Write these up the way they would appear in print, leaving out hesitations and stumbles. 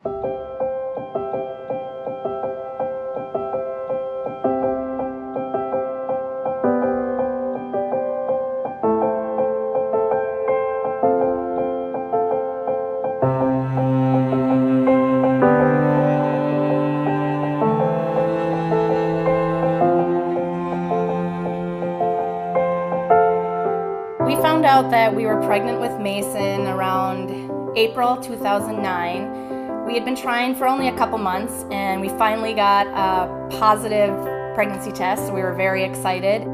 We found out that we were pregnant with Mason around April 2009. We had been trying for only a couple months, and we finally got a positive pregnancy test, so we were very excited.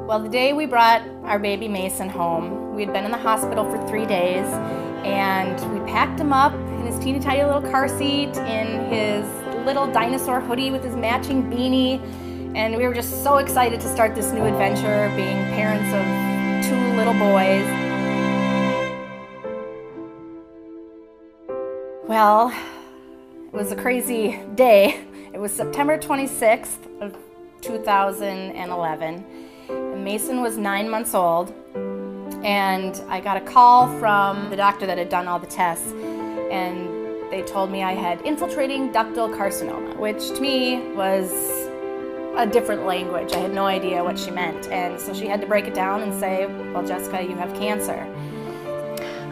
Well, the day we brought our baby Mason home, we had been in the hospital for 3 days, and we packed him up in his teeny tiny little car seat, in his little dinosaur hoodie with his matching beanie. And we were just so excited to start this new adventure, being parents of 2 little boys. Well, it was a crazy day. It was September 26th of 2011. And Mason was 9 months old. And I got a call from the doctor that had done all the tests. And they told me I had infiltrating ductal carcinoma, which to me was a different language. I had no idea what she meant. And so she had to break it down and say, well, Jessica, you have cancer.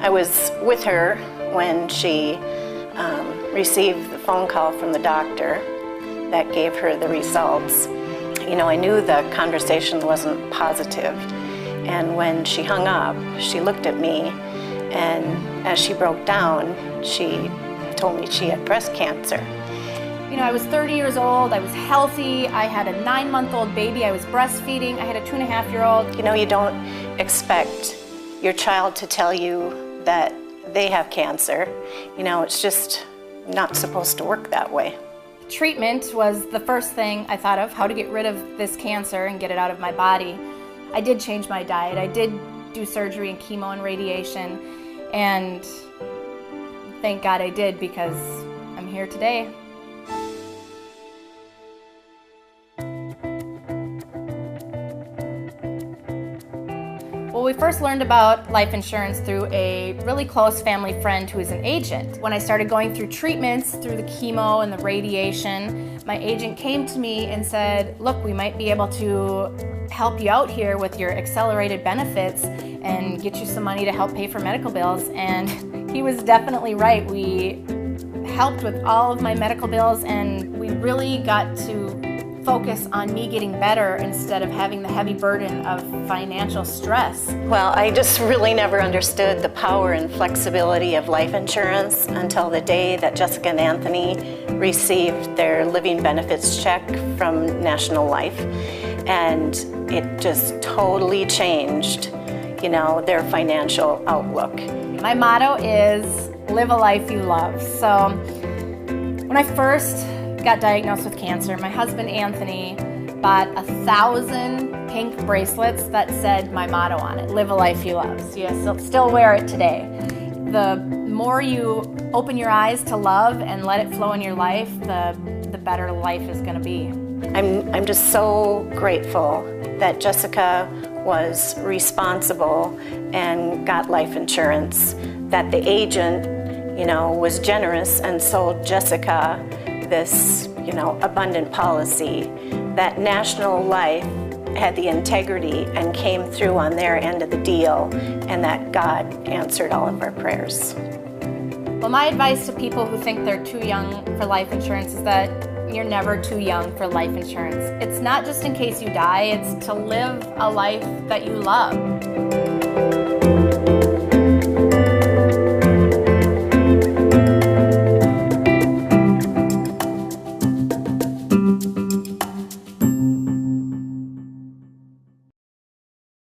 I was with her when she received the phone call from the doctor that gave her the results. You know, I knew the conversation wasn't positive. And when she hung up, she looked at me, and as she broke down, she told me she had breast cancer. You know, I was 30 years old, I was healthy, I had a 9-month-old baby, I was breastfeeding, I had a 2.5-year-old. You know, you don't expect your child to tell you that they have cancer. You know, it's just not supposed to work that way. Treatment was the first thing I thought of, how to get rid of this cancer and get it out of my body. I did change my diet, I did do surgery and chemo and radiation, and thank God I did, because I'm here today. Well, we first learned about life insurance through a really close family friend who is an agent. When I started going through treatments, through the chemo and the radiation, my agent came to me and said, look, we might be able to help you out here with your accelerated benefits and get you some money to help pay for medical bills. And he was definitely right. We helped with all of my medical bills, and we really got to focus on me getting better instead of having the heavy burden of financial stress. Well, I just really never understood the power and flexibility of life insurance until the day that Jessica and Anthony received their living benefits check from National Life. And it just totally changed, you know, their financial outlook. My motto is live a life you love. So when I first got diagnosed with cancer, my husband Anthony bought 1,000 pink bracelets that said my motto on it, live a life you love. So you still wear it today. The more you open your eyes to love and let it flow in your life, the better life is going to be. I'm just so grateful that Jessica was responsible and got life insurance, that the agent, you know, was generous and sold Jessica this, you know, abundant policy, that National Life had the integrity and came through on their end of the deal, and that God answered all of our prayers. Well, my advice to people who think they're too young for life insurance is that you're never too young for life insurance. It's not just in case you die, it's to live a life that you love.